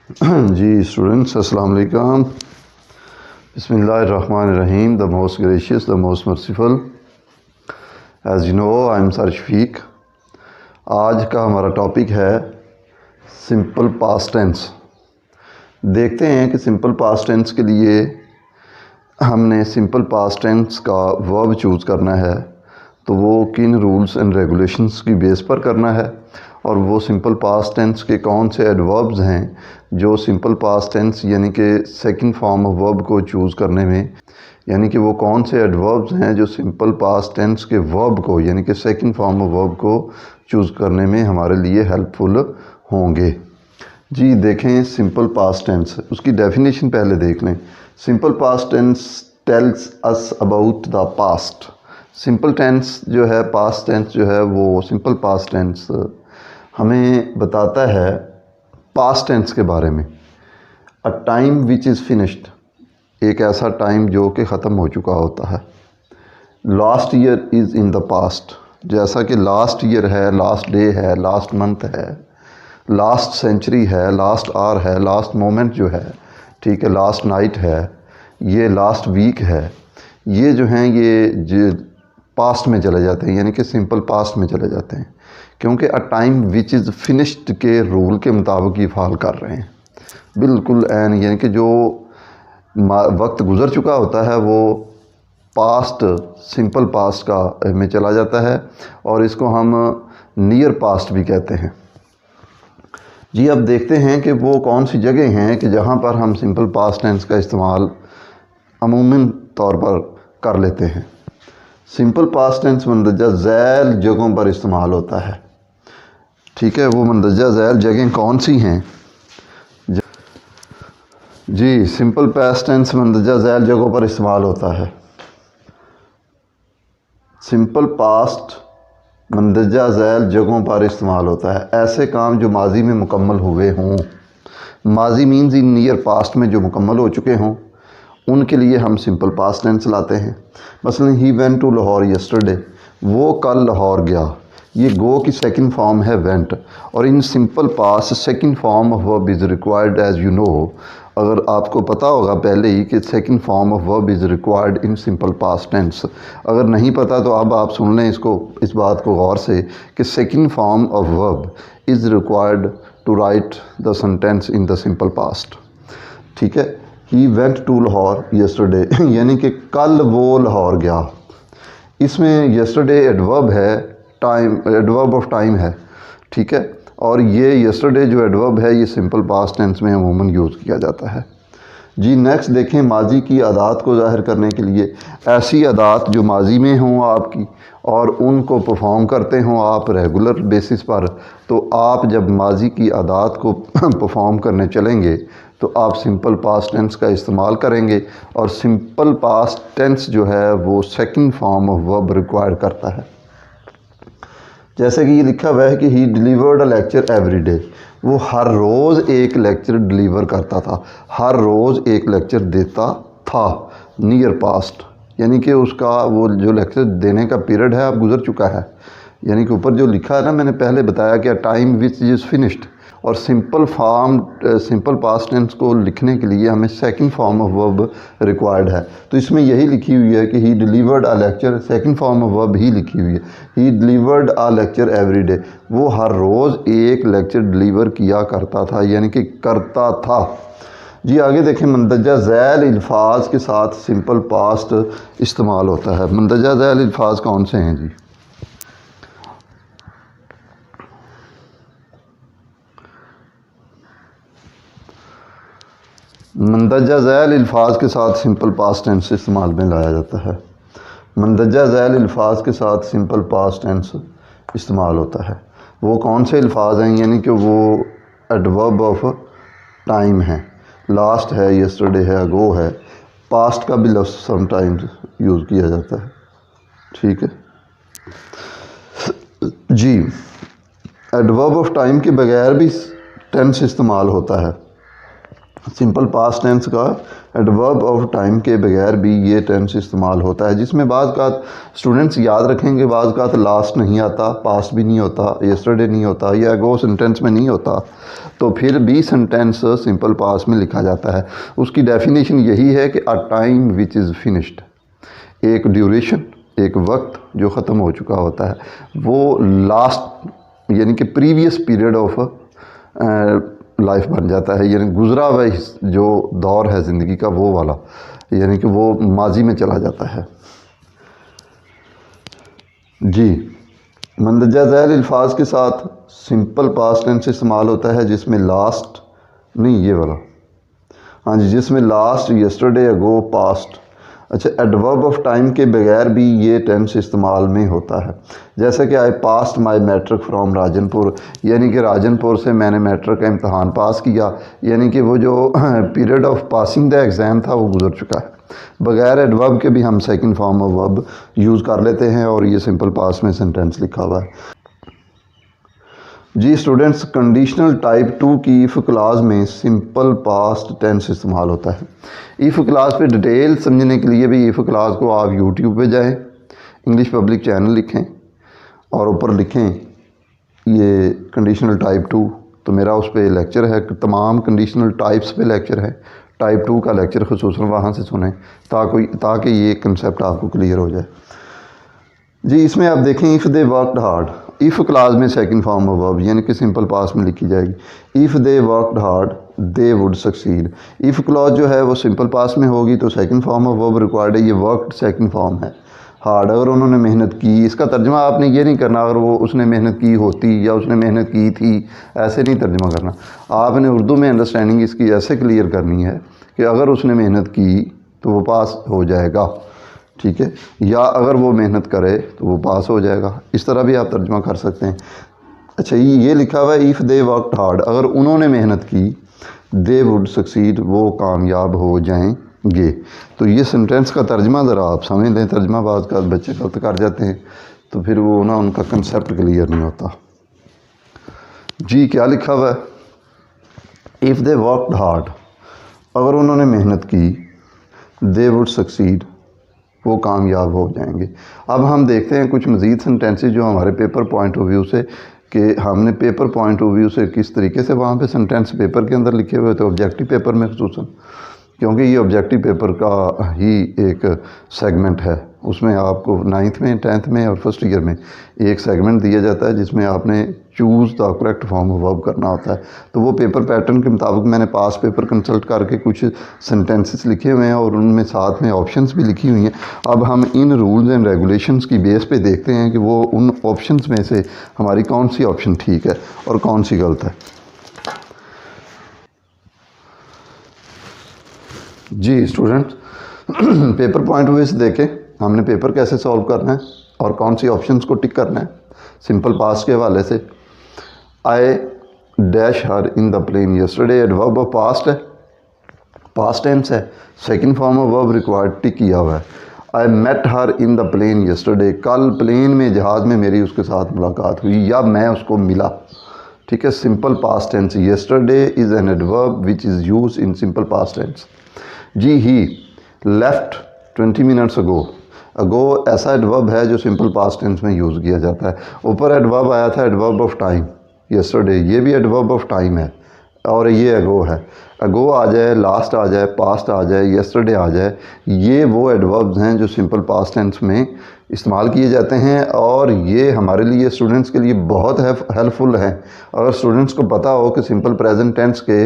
जी students, अस्सलाम वालेकुम। बिस्मिल्लाहिर्रहमानिर्रहीम। The most gracious, the most merciful. As you know, I am sir Shafiq. आज का हमारा टॉपिक है सिंपल पास्ट टेंस। देखते हैं कि सिंपल पास्ट टेंस के लिए हमने सिंपल पास्ट टेंस का वर्ब चूज़ करना है तो वो किन रूल्स एंड रेगुलेशंस की बेस पर करना है, और वो सिंपल पास्ट टेंस के कौन से एडवर्ब्स हैं जो सिंपल पास्ट टेंस यानी कि सेकंड फॉर्म ऑफ वर्ब को चूज़ करने में, यानी कि वो कौन से एडवर्ब्स हैं जो सिंपल पास्ट टेंस के वर्ब को यानी कि सेकंड फॉर्म ऑफ वर्ब को चूज़ करने में हमारे लिए हेल्पफुल होंगे। जी देखें, सिंपल पास्ट टेंस, उसकी डेफिनेशन पहले देख लें। Simple past tense tells us about the past. Simple tense जो है, पास्ट टेंस जो है, वो सिंपल पास्ट टेंस हमें बताता है पास्ट टेंस के बारे में। अ टाइम विच इज़ फिनिश्ड, एक ऐसा टाइम जो कि ख़त्म हो चुका होता है। Last year is in the past, जैसा कि लास्ट ईयर है, लास्ट डे है, लास्ट मंथ है, लास्ट सेंचुरी है, लास्ट आवर है, लास्ट मोमेंट जो है, ठीक है, लास्ट नाइट है, ये लास्ट वीक है, ये जो हैं ये जो पास्ट में चले जाते हैं, यानी कि सिंपल पास्ट में चले जाते हैं, क्योंकि अ टाइम विच इज़ फिनिश्ड के रूल के मुताबिक ये फाल कर रहे हैं। बिल्कुल एन, यानी कि जो वक्त गुज़र चुका होता है वो पास्ट, सिंपल पास्ट का में चला जाता है, और इसको हम नियर पास्ट भी कहते हैं। जी अब देखते हैं कि वो कौन सी जगह हैं कि जहाँ पर हम सिंपल पास्ट टेंस का इस्तेमाल अमूमन तौर पर कर लेते हैं। सिंपल पास्ट टेंस मंदरजा झैल जगहों पर इस्तेमाल होता है, ठीक है। वो मंदरजा झैल जगह कौन सी हैं? जी सिंपल पास्ट टेंस मंदरजा झैल जगहों पर इस्तेमाल होता है। सिंपल पास्ट मंदरजा झैल जगहों पर इस्तेमाल होता है ऐसे काम जो माजी में मुकम्मल हुए हों। माजी मीन्स इन नियर पास्ट में जो मुकम्मल हो चुके हों, उनके लिए हम सिंपल पास्ट टेंस लाते हैं। मसलन he went to Lahore yesterday, वो कल लाहौर गया। ये गो की सेकंड फॉर्म है वेंट, और in simple past second form of verb is required as you know. अगर आपको पता होगा पहले ही कि second form of verb is required in simple past tense. अगर नहीं पता तो अब आप सुन लें इसको, इस बात को गौर से, कि second form of verb is required to write the sentence in the simple past, ठीक है। He went to Lahore yesterday, यानी कि कल वो लाहौर गया। इसमें यस्टरडे एडवर्ब है, टाइम एडवर्ब ऑफ टाइम है, ठीक है। और ये यस्टरडे जो एडवर्ब है ये सिंपल पास्ट टेंस में अमूमन यूज़ किया जाता है। जी नेक्स्ट देखें, माजी की आदात को ज़ाहिर करने के लिए ऐसी आदात जो माजी में हों आपकी और उनको परफॉर्म करते हों आप रेगुलर बेसिस पर, तो आप जब माजी की आदात को परफॉर्म करने चलेंगे तो आप सिंपल पास्ट टेंस का इस्तेमाल करेंगे, और सिंपल पास्ट टेंस जो है वो second form of verb require करता है। जैसे कि ये लिखा हुआ है कि he delivered a lecture every day, वो हर रोज़ एक लेक्चर डिलीवर करता था, हर रोज़ एक लेक्चर देता था। नियर पास्ट यानी कि उसका वो जो लेक्चर देने का पीरियड है अब गुजर चुका है, यानी कि ऊपर जो लिखा है ना, मैंने पहले बताया कि टाइम विच इज़ फिनिश्ड। और सिंपल पास्ट टेंस को लिखने के लिए हमें second form of verb required है, तो इसमें यही लिखी हुई है कि he delivered a lecture, second form of verb ही लिखी हुई है। He delivered a lecture every day, वो हर रोज़ एक लेक्चर डिलीवर किया करता था, यानी कि करता था। जी आगे देखें, मंदरजा झैल अल्फाज के साथ सिंपल पास्ट इस्तेमाल होता है। मंदरजा झैल अल्फाज कौन से हैं जी? मंदरजा झैल अल्फाज के साथ सिंपल पास्ट टेंस इस्तेमाल में लाया जाता है। मंदरजा झैल अल्फाज के साथ सिंपल पास्ट टेंस इस्तेमाल होता है। वो कौन से अल्फाज हैं? यानी कि वो एडवर्ब ऑफ टाइम है, लास्ट है, यस्टरडे है, अगो है। पास्ट का भी लफ्ज़ समटाइम्स यूज़ किया जाता है, ठीक है जी। एडवर्ब ऑफ टाइम के बगैर भी टेंस इस्तेमाल होता है। सिंपल पास्ट टेंस का एडवर्ब ऑफ टाइम के बगैर भी ये टेंस इस्तेमाल होता है, जिसमें बाज़ का स्टूडेंट्स याद रखेंगे, बाज़ का लास्ट नहीं आता, पास्ट भी नहीं होता, यस्टरडे नहीं होता, या अगो सेंटेंस में नहीं होता, तो फिर भी सेंटेंस सिंपल पास्ट में लिखा जाता है। उसकी डेफिनेशन यही है कि अ टाइम विच इज़ फिनिश्ड, एक ड्यूरेशन, एक वक्त जो ख़त्म हो चुका होता है, वो लास्ट यानी कि प्रीवियस पीरियड ऑफ लाइफ बन जाता है, यानी गुजरा हुआ जो दौर है ज़िंदगी का वो वाला, यानी कि वो माजी में चला जाता है। जी, मंदरजा ज़ैल अल्फाज के साथ सिंपल पास्ट टेंस इस्तेमाल होता है जिसमें लास्ट नहीं, ये वाला, हाँ जी, जिसमें लास्ट, यस्टरडे, अगो, पास्ट। अच्छा, एडवर्ब ऑफ टाइम के बगैर भी ये टेंस इस्तेमाल में होता है, जैसे कि I passed my matric from Rajanpur, यानी कि राजनपुर से मैंने मैट्रिक का इम्तहान पास किया, यानी कि वो जो period of passing the exam था वो गुजर चुका है। बगैर एडवर्ब के भी हम second form of verb use कर लेते हैं और ये सिंपल पास्ट में सेंटेंस लिखा हुआ है। जी स्टूडेंट्स, कंडीशनल टाइप 2 की इफ़ क्लास में सिंपल पास्ट टेंस इस्तेमाल होता है। इफ़ क्लास पे डिटेल समझने के लिए भी इफ़ क्लास को आप यूट्यूब पे जाएं, इंग्लिश पब्लिक चैनल लिखें और ऊपर लिखें ये कंडीशनल टाइप 2, तो मेरा उस पर लेक्चर है, तमाम कंडीशनल टाइप्स पे लेक्चर है। टाइप 2 का लेक्चर खुसूसन वहाँ से सुनें ताकि ये कंसेप्ट आपको क्लियर हो जाए। जी, इसमें आप देखें if they worked hard, if class में सेकंड फॉर्म ऑफ वर्ब यानी कि सिंपल पास्ट में लिखी जाएगी। If they worked hard they would succeed. If clause जो है वो सिंपल पास्ट में होगी तो second form of verb required है, ये वर्कड सेकंड फॉर्म है। हार्ड, अगर उन्होंने मेहनत की, इसका तर्जमा आपने ये नहीं करना अगर वो उसने मेहनत की होती या उसने मेहनत की थी, ऐसे नहीं तर्जमा करना। आपने उर्दू में अंडरस्टैंडिंग इसकी ऐसे क्लियर करनी है कि अगर उसने मेहनत की तो वो पास हो जाएगा, ठीक है, या अगर वो मेहनत करे तो वो पास हो जाएगा, इस तरह भी आप तर्जमा कर सकते हैं। अच्छा, ये लिखा हुआ है इफ़ दे वर्कड हार्ड, अगर उन्होंने मेहनत की, दे वुड सक्सीड, वो कामयाब हो जाएंगे। तो ये सेंटेंस का तर्जमा ज़रा आप समझ लें, तर्जमा बात का बच्चे गलत कर जाते हैं तो फिर वो ना उनका कंसेप्ट क्लियर नहीं होता। जी, क्या लिखा हुआ है, इफ़ दे वर्कड हार्ड, अगर उन्होंने मेहनत की, दे वुड सक्सीड, वो कामयाब हो जाएंगे। अब हम देखते हैं कुछ मज़ीद सेंटेंसेस जो हमारे पेपर पॉइंट ऑफ व्यू से, कि हमने पेपर पॉइंट ऑफ व्यू से किस तरीके से वहाँ पे सेंटेंस पेपर के अंदर लिखे हुए थे, ऑब्जेक्टिव पेपर में खुसूसन, क्योंकि ये ऑब्जेक्टिव पेपर का ही एक सेगमेंट है। उसमें आपको 9th में, 10th में और फर्स्ट ईयर में एक सेगमेंट दिया जाता है जिसमें आपने choose the correct form of verb करना होता है। तो वो पेपर पैटर्न के मुताबिक मैंने पास पेपर कंसल्ट करके कुछ सेंटेंसेस लिखे हुए हैं और उनमें साथ में ऑप्शंस भी लिखी हुई हैं। अब हम इन रूल्स एंड रेगुलेशंस की बेस पे देखते हैं कि वो उन ऑप्शंस में से हमारी कौन सी ऑप्शन ठीक है और कौन सी गलत है। जी students, paper point of view से देखें हमने पेपर कैसे सॉल्व करना है और कौन सी ऑप्शंस को टिक करना है। सिंपल पास्ट के हवाले से, I dash her in the plane yesterday, adverb of past है, पास्ट टेंस है, second form of verb required tick किया हुआ है। I met her in the plane yesterday, कल प्लेन में जहाज़ में मेरी उसके साथ मुलाकात हुई या मैं उसको मिला, ठीक है, simple past tense. Yesterday is an adverb which is use in simple past tense. जी, he left 20 minutes ago, ago ऐसा एडवर्ब है जो सिंपल पास्ट टेंस में यूज़ किया जाता है। ऊपर एडवर्ब आया था एडवर्ब ऑफ टाइम, यस्टरडे, ये भी एडवर्ब ऑफ टाइम है और ये अगो है। अगो आ जाए, लास्ट आ जाए, पास्ट आ जाए, यस्टरडे आ जाए, ये वो एडवर्ब्स हैं जो सिंपल पास्ट टेंस में इस्तेमाल किए जाते हैं और ये हमारे लिए स्टूडेंट्स के लिए बहुत हेल्पफुल है। अगर स्टूडेंट्स को पता हो कि सिंपल प्रेजेंट टेंस के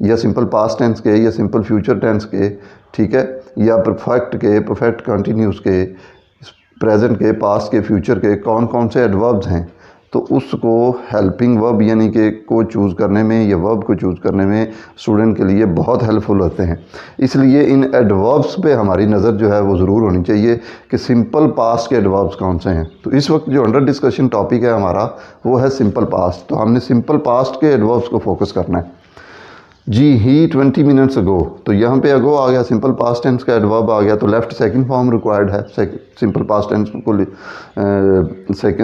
या सिंपल पास्ट टेंस के या सिंपल फ्यूचर टेंस के, ठीक है, या परफेक्ट के, परफेक्ट कंटिन्यूस के, प्रेजेंट के, पास्ट के, फ्यूचर के कौन कौन से एडवर्ब्स हैं, तो उसको हेल्पिंग वर्ब यानी कि को चूज़ करने में या वर्ब को चूज़ करने में स्टूडेंट के लिए बहुत हेल्पफुल होते हैं। इसलिए इन एडवर्ब्स पे हमारी नज़र जो है वो ज़रूर होनी चाहिए कि सिंपल पास्ट के एडवर्ब्स कौन से हैं। तो इस वक्त जो अंडर डिस्कशन टॉपिक है हमारा वो है सिंपल पास्ट, तो हमने सिंपल पास्ट के एडवर्ब्स को फोकस करना है। जी ही 20 मिनट्स अगो, तो यहाँ पे अगो आ गया, सिंपल पास्ट टेंस का एडवर्ब आ गया, तो लेफ्ट सेकंड फॉर्म रिक्वायर्ड है सिंपल पास्ट टेंस को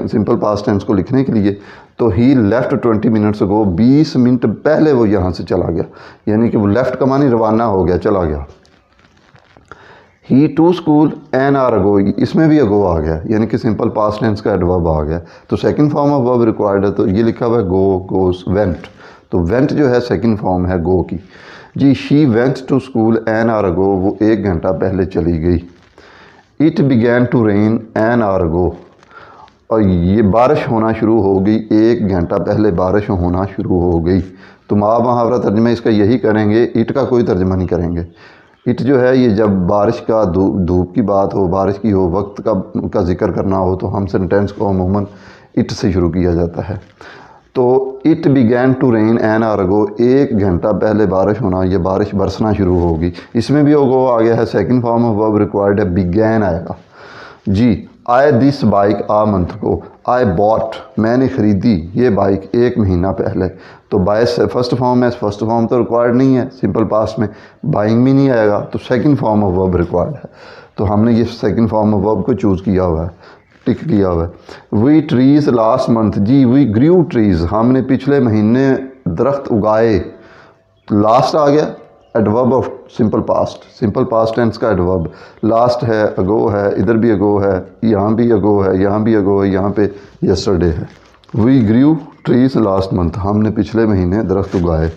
सिंपल पास्ट टेंस को लिखने के लिए। तो ही लेफ्ट 20 मिनट्स अगो, 20 मिनट पहले वो यहाँ से चला गया, यानी कि वो लेफ्ट का मानी रवाना हो गया, चला गया। ही टू स्कूल एन आर अगो, इसमें भी अगो आ गया, यानी कि सिंपल पास्ट टेंस का एडवर्ब आ गया, तो second form of verb required है। तो ये लिखा हुआ है गो, गोस, वेंट, तो वेंट जो है सेकंड फॉर्म है गो की। जी she went to school an hour ago, वो 1 घंटा पहले चली गई। It began to rain an hour ago, और ये बारिश होना शुरू हो गई, 1 घंटा पहले बारिश होना शुरू हो गई। तो आप मुहावरा तर्जमा इसका यही करेंगे, इट का कोई तर्जमा नहीं करेंगे। इट जो है ये जब बारिश का धूप की बात हो, बारिश की हो, वक्त का जिक्र करना हो, तो हम सेंटेंस को अमूमन इट से शुरू किया जाता है। तो it began to rain an hour ago, 1 घंटा पहले बारिश होना, ये बारिश बरसना शुरू होगी। इसमें भी अगो आ गया है, second form of verb required है, बिगैन आएगा। जी आई दिस बाइक आ मंथ को, आई बॉट, मैंने ख़रीदी ये बाइक 1 महीना पहले। तो बाय से फर्स्ट फॉर्म है, फर्स्ट फॉर्म तो रिक्वायर्ड नहीं है, सिंपल पास्ट में बाइंग भी नहीं आएगा, तो second form of verb required है। तो हमने ये सेकंड फॉर्म ऑफ वर्ब को चूज़ किया हुआ है, टिक किया हुआ है। वी ट्रीज़ लास्ट मंथ, जी वी ग्रू ट्रीज़, हमने पिछले महीने दरख्त उगाए। लास्ट आ गया adverb of simple past tense का एडवर्ब, लास्ट है, अगो है, इधर भी अगो है, यहाँ भी अगो है, यहाँ भी अगो है, यहाँ पे यस्टरडे है। We grew trees last month, हमने पिछले महीने दरख्त उगाए।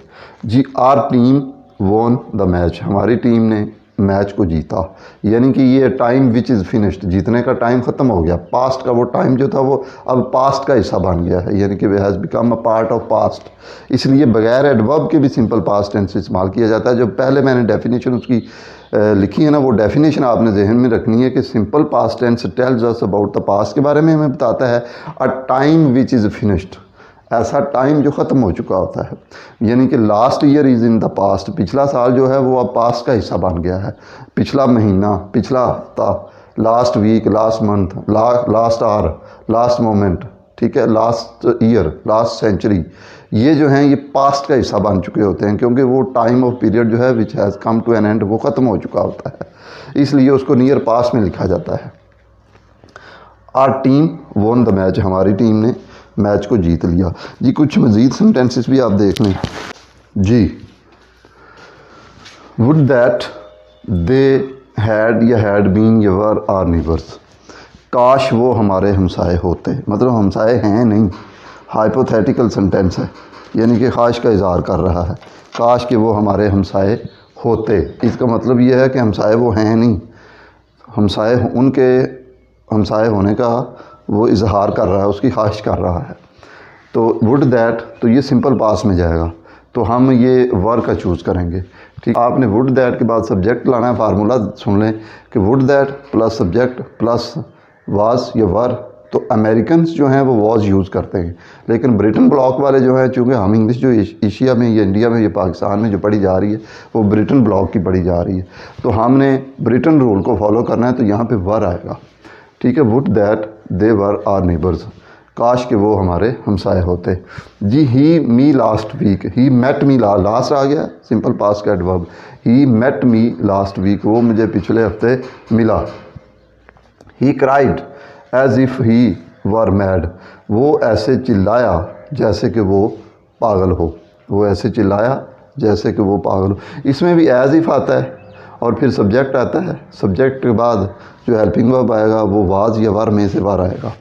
जी our team won the match, हमारी टीम ने मैच को जीता, यानी कि ये टाइम विच इज़ फिनिश्ड, जीतने का टाइम ख़त्म हो गया। पास्ट का वो टाइम जो था वो अब पास्ट का हिस्सा बन गया है, यानी कि वे has become a part of past. इसलिए बगैर एडवर्ब के भी सिंपल पास्ट टेंस इस्तेमाल किया जाता है। जो पहले मैंने डेफिनेशन उसकी लिखी है ना, वो डेफिनेशन आपने जहन में रखनी है कि simple past tense tells us about the past के बारे में हमें बताता है, a time which is finished, ऐसा टाइम जो ख़त्म हो चुका होता है। यानी कि last year is in the past, पिछला साल जो है वो अब पास्ट का हिस्सा बन गया है। पिछला महीना, पिछला हफ्ता, last week, last month, last hour, last moment, ठीक है, लास्ट ईयर, लास्ट सेंचुरी, ये जो हैं ये पास्ट का हिस्सा बन चुके होते हैं, क्योंकि वो टाइम ऑफ पीरियड जो है which has come to an end, वो ख़त्म हो चुका होता है, इसलिए उसको नियर पास्ट में लिखा जाता है। Our team won the match, हमारी टीम ने मैच को जीत लिया। जी कुछ मज़ीद सेंटेंसेस भी आप देख लें। जी वुड दैट दे हैड या had been your our neighbours, काश वो हमारे हमसाए होते, मतलब हमसाए हैं नहीं, हाइपोथेटिकल सेंटेंस है, यानी कि ख्वाहिश का इज़हार कर रहा है, काश कि वो हमारे हमसाए होते। इसका मतलब ये है कि हमसाए वो हैं नहीं, हमसाए उनके हमसाए होने का वो इजहार कर रहा है, उसकी ख्वाहिश कर रहा है। तो वुड दैट, तो ये सिंपल पास्ट में जाएगा, तो हम ये वर का चूज़ करेंगे। ठीक, आपने वुड दैट के बाद सब्जेक्ट लाना है, फार्मूला सुन लें कि would that plus subject plus was या वर। तो अमेरिकन जो हैं वो वॉज यूज़ करते हैं, लेकिन ब्रिटेन ब्लॉक वाले जो हैं, चूँकि हम इंग्लिश जो एशिया में या इंडिया में या पाकिस्तान में जो पढ़ी जा रही है वो ब्रिटेन ब्लॉक की पढ़ी जा रही है, तो हमने ब्रिटेन रूल को फॉलो करना है, तो यहाँ पे वर आएगा। ठीक है, would that they were are neighbours, काश के वो हमारे हमसाए होते। जी he me last week, he met me, last आ गया सिंपल पास्ट का adverb, he met me last week, वो मुझे पिछले हफ्ते मिला। He cried as if he were mad, वो ऐसे चिल्लाया जैसे कि वो पागल हो, वो ऐसे चिल्लाया जैसे कि वो पागल हो। इसमें भी एज इफ़ आता है और फिर सब्जेक्ट आता है, सब्जेक्ट के बाद जो हेल्पिंग वर्ब आएगा वो वाज या वर में से वर आएगा।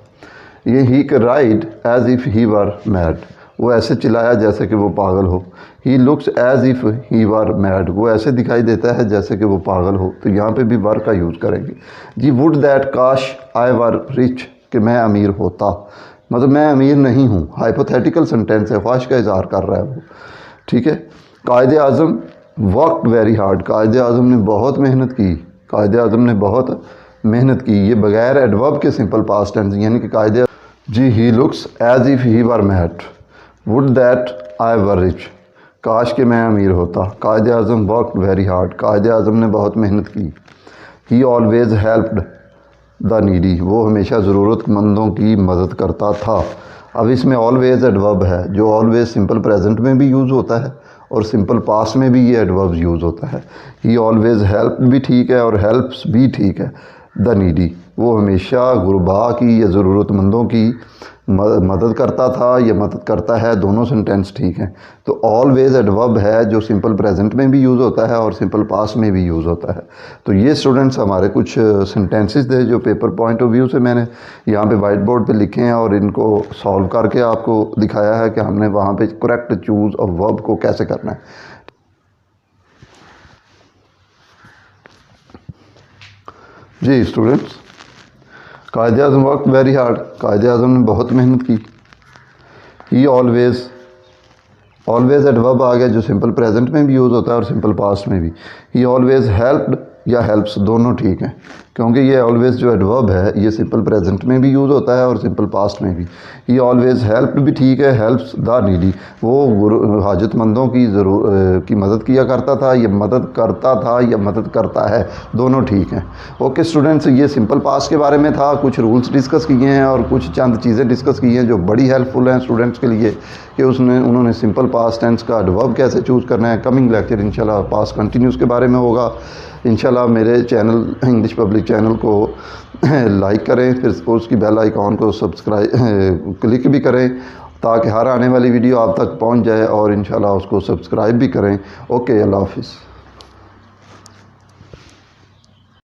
ये he cried as if he were mad, वो ऐसे चिल्लाया जैसे कि वो पागल हो। He looks as if he were mad, वो ऐसे दिखाई देता है जैसे कि वो पागल हो, तो यहाँ पे भी वर का यूज़ करेंगे। जी वुड दैट काश आई वर रिच, कि मैं अमीर होता, मतलब मैं अमीर नहीं हूँ, हाइपोथेटिकल सेंटेंस है, ख्वाहिश का इज़हार कर रहा है वो। ठीक है, कायदे आज़म वर्कड वेरी हार्ड, कायदे आज़म ने बहुत मेहनत की, कायदे आज़म ने बहुत मेहनत की, ये बगैर एडवर्ब के सिंपल पास्ट टेंस, यानी कि कायदे। जी he looks as if he were mad, would that I were rich, काश के मैं अमीर होता। कायदे आज़म वर्कड वेरी हार्ड, कायदे आज़म ने बहुत मेहनत की। ही ऑलवेज़ हेल्प्ड द नीडी, वो हमेशा ज़रूरतमंदों की मदद करता था। अब इसमें ऑलवेज़ एडवर्ब है, जो ऑलवेज़ सिंपल प्रेजेंट में भी यूज़ होता है और सिंपल पास्ट में भी ये एडवर्ब यूज़ होता है। ही ऑलवेज़ हेल्प भी ठीक है और हेल्प्स भी ठीक है। द नीडी, वो हमेशा गुरबा की या ज़रूरतमंदों की मदद करता था या मदद करता है, दोनों सेंटेंस ठीक हैं। तो ऑलवेज़ एडवर्ब है जो सिंपल प्रेजेंट में भी यूज़ होता है और सिंपल पास्ट में भी यूज़ होता है। तो ये स्टूडेंट्स हमारे कुछ सेंटेंसेस थे जो पेपर पॉइंट ऑफ व्यू से मैंने यहाँ पे वाइट बोर्ड पे लिखे हैं और इनको सॉल्व करके आपको दिखाया है कि हमने वहाँ पे करेक्ट चूज़ ऑफ वर्ब को कैसे करना है। जी स्टूडेंट्स, कायदे आज़म वर्क वेरी हार्ड, कायदे आज़म ने बहुत मेहनत की। ही ऑलवेज़ एडवर्ब आ गया जो सिंपल प्रेजेंट में भी यूज़ होता है और सिंपल पास्ट में भी। ही ऑलवेज़ हेल्प्ड या हेल्प्स दोनों ठीक हैं, क्योंकि ये ऑलवेज़ जो एडवर्ब है ये सिंपल प्रेजेंट में भी यूज़ होता है और सिंपल पास्ट में भी। ही ऑलवेज़ हेल्प्ड भी ठीक है, हेल्प्स द नीडी, वो हाजतमंदों की मदद किया करता था, ये मदद करता था या मदद करता है, दोनों ठीक हैं। ओके स्टूडेंट्स, ये सिंपल पास्ट के बारे में था, कुछ रूल्स डिस्कस किए हैं और कुछ चंद चीज़ें डिस्कस की हैं जो बड़ी हेल्पफुल हैं स्टूडेंट्स के लिए कि उन्होंने सिंपल पास्ट टेंस का एडवर्ब कैसे चूज़ करना है। कमिंग लेक्चर इंशाल्लाह पास्ट कंटिन्यूस के बारे में होगा। इंशाल्लाह मेरे चैनल इंग्लिश पब्लिक चैनल को लाइक करें, फिर उसकी बेल आइकॉन को सब्सक्राइब क्लिक भी करें ताकि हर आने वाली वीडियो आप तक पहुंच जाए और इंशाल्लाह उसको सब्सक्राइब भी करें। ओके, अल्लाह हाफिज़।